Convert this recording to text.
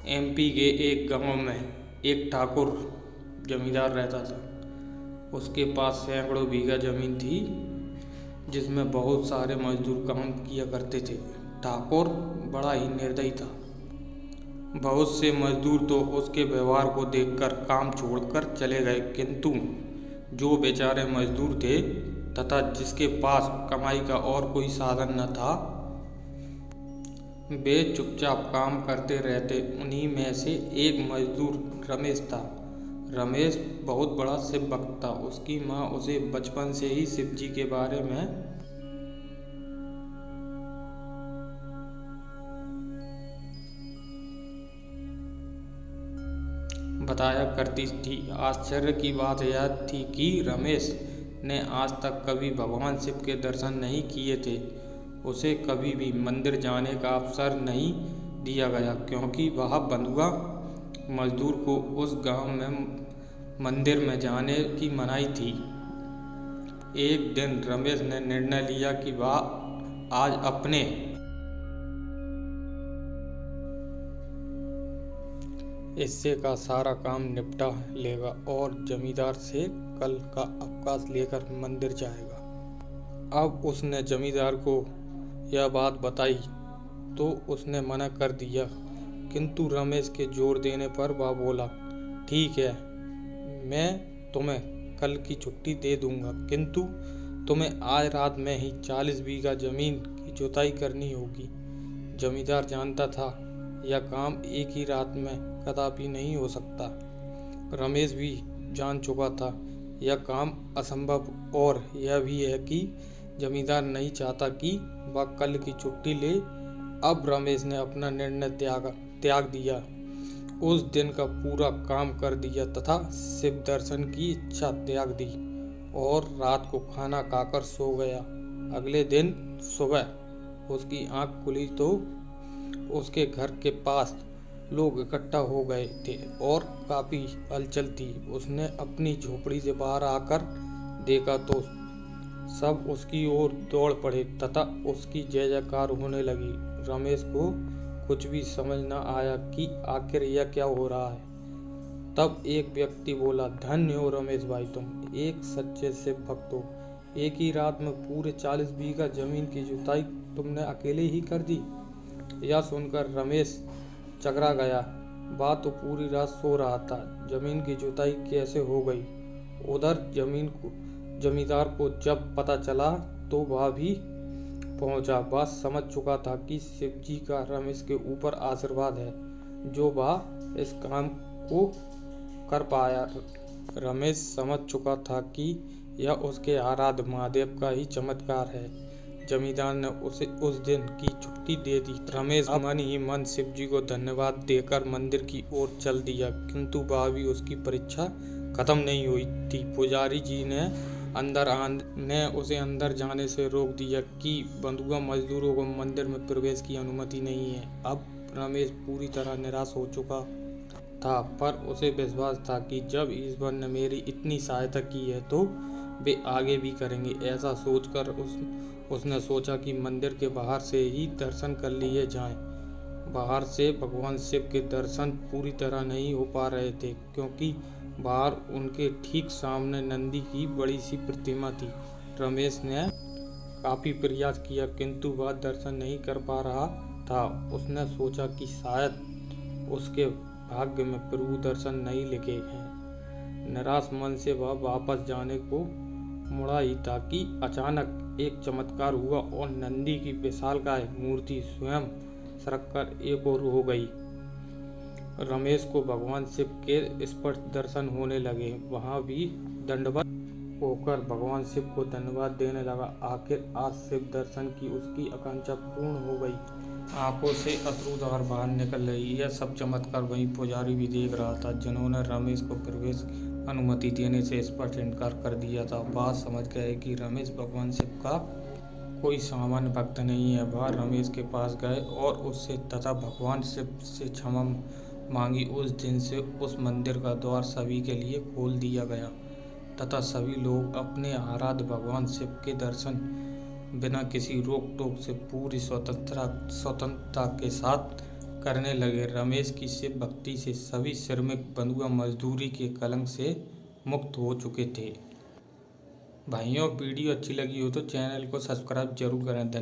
MP के एक गांव में एक ठाकुर जमींदार रहता था। उसके पास सैकड़ों बीघा जमीन थी जिसमें बहुत सारे मजदूर काम किया करते थे। ठाकुर बड़ा ही निर्दयी था। बहुत से मजदूर तो उसके व्यवहार को देखकर काम छोड़कर चले गए, किंतु जो बेचारे मजदूर थे तथा जिसके पास कमाई का और कोई साधन न था, वे चुपचाप काम करते रहते। उन्हीं में से एक मजदूर रमेश था। रमेश बहुत बड़ा शिव भक्त था। उसकी माँ उसे बचपन से ही शिव जी के बारे में बताया करती थी। आश्चर्य की बात यह थी कि रमेश ने आज तक कभी भगवान शिव के दर्शन नहीं किए थे। उसे कभी भी मंदिर जाने का अवसर नहीं दिया गया, क्योंकि वह बंधुआ मजदूर को उस गांव में मंदिर में जाने की मनाही थी। एक दिन रमेश ने निर्णय लिया कि वह आज अपने हिस्से का सारा काम निपटा लेगा और जमींदार से कल का अवकाश लेकर मंदिर जाएगा। अब उसने जमींदार को यह बात बताई तो उसने मना कर दिया, किंतु रमेश के जोर देने पर वह बोला, ठीक है, मैं तुम्हें कल की छुट्टी दे दूंगा, किंतु तुम्हें आज रात में ही 40 बीघा जमीन की जुताई करनी होगी। जमींदार जानता था यह काम एक ही रात में कदापि नहीं हो सकता। रमेश भी जान चुका था यह काम असंभव, और यह भी है कि जमींदार नहीं चाहता कि वह कल की छुट्टी ले। अब रमेश ने अपना निर्णय त्याग दिया। उस दिन का पूरा काम कर दिया तथा शिव दर्शन की इच्छा त्याग दी और रात को खाना खाकर सो गया। अगले दिन सुबह उसकी आंख खुली तो उसके घर के पास लोग इकट्ठा हो गए थे और काफी हलचल थी। उसने अपनी झोपड़ी से बाहर आकर देखा तो सब उसकी ओर दौड़ पड़े तथा उसकी जय जयकार होने लगी। रमेश को कुछ भी समझ न आया कि आखिर यह क्या हो रहा है। तब एक व्यक्ति बोला, धन्य हो रमेश भाई, तुम एक सच्चे शिव भक्त हो। एक ही रात में पूरे 40 बीघा जमीन की जुताई तुमने अकेले ही कर दी। यह सुनकर रमेश चकरा गया। वह तो पूरी रात सो रहा था, जमीन की जुताई कैसे हो गई। उधर जमींदार को जब पता चला तो वह भी पहुंचा। वह समझ चुका था कि शिव जी का रमेश के ऊपर आशीर्वाद है जो वह इस काम को कर पाया। रमेश समझ चुका था कि यह उसके आराध्य महादेव का ही चमत्कार है। जमींदार ने उसे उस दिन की छुट्टी दे दी। रमेश मन ही मन शिव जी को धन्यवाद देकर मंदिर की ओर चल दिया, किंतु वह भी उसकी परीक्षा खत्म नहीं हुई थी। पुजारी जी ने उसे अंदर जाने से रोक दिया कि बंधुआ मजदूरों को मंदिर में प्रवेश की अनुमति नहीं है। अब रमेश पूरी तरह निराश हो चुका था, पर उसे विश्वास था कि जब ईश्वर ने मेरी इतनी सहायता की है तो वे आगे भी करेंगे। ऐसा सोचकर उसने सोचा कि मंदिर के बाहर से ही दर्शन कर लिए जाएं। बाहर से भगवान शिव के दर्शन पूरी तरह नहीं हो पा रहे थे, क्योंकि बाहर उनके ठीक सामने नंदी की बड़ी सी प्रतिमा थी। रमेश ने काफी प्रयास किया, किंतु वह दर्शन नहीं कर पा रहा था। उसने सोचा कि शायद उसके भाग्य में प्रभु दर्शन नहीं लिखे हैं। निराश मन से वह वापस जाने को मुड़ा ही था कि अचानक एक चमत्कार हुआ और नंदी की विशालकाय मूर्ति स्वयं सरककर एक ओर हो गई। रमेश को भगवान शिव के स्पष्ट दर्शन होने लगे। वहां भी दंडवत होकर भगवान शिव को धन्यवाद देने लगा। आखिर आज शिव दर्शन की उसकी आकांक्षा पूर्ण हो गई। आंखों से अश्रुधार बाहर निकल रही। यह सब चमत्कार वही पुजारी भी देख रहा था, जिन्होंने रमेश को प्रवेश अनुमति देने से स्पष्ट इनकार कर दिया था। वह समझ गए कि रमेश भगवान शिव का कोई सामान्य भक्त नहीं है। वह रमेश के पास गए और उससे तथा भगवान शिव से क्षमा मांगी। उस दिन से उस मंदिर का द्वार सभी के लिए खोल दिया गया तथा सभी लोग अपने आराध्य भगवान शिव के दर्शन बिना किसी रोक टोक से पूरी स्वतंत्रता के साथ करने लगे। रमेश की शिव भक्ति से सभी श्रमिक बंधुआ मजदूरी के कलंक से मुक्त हो चुके थे। भाइयों, वीडियो अच्छी लगी हो तो चैनल को सब्सक्राइब जरूर करें। धन्यवाद।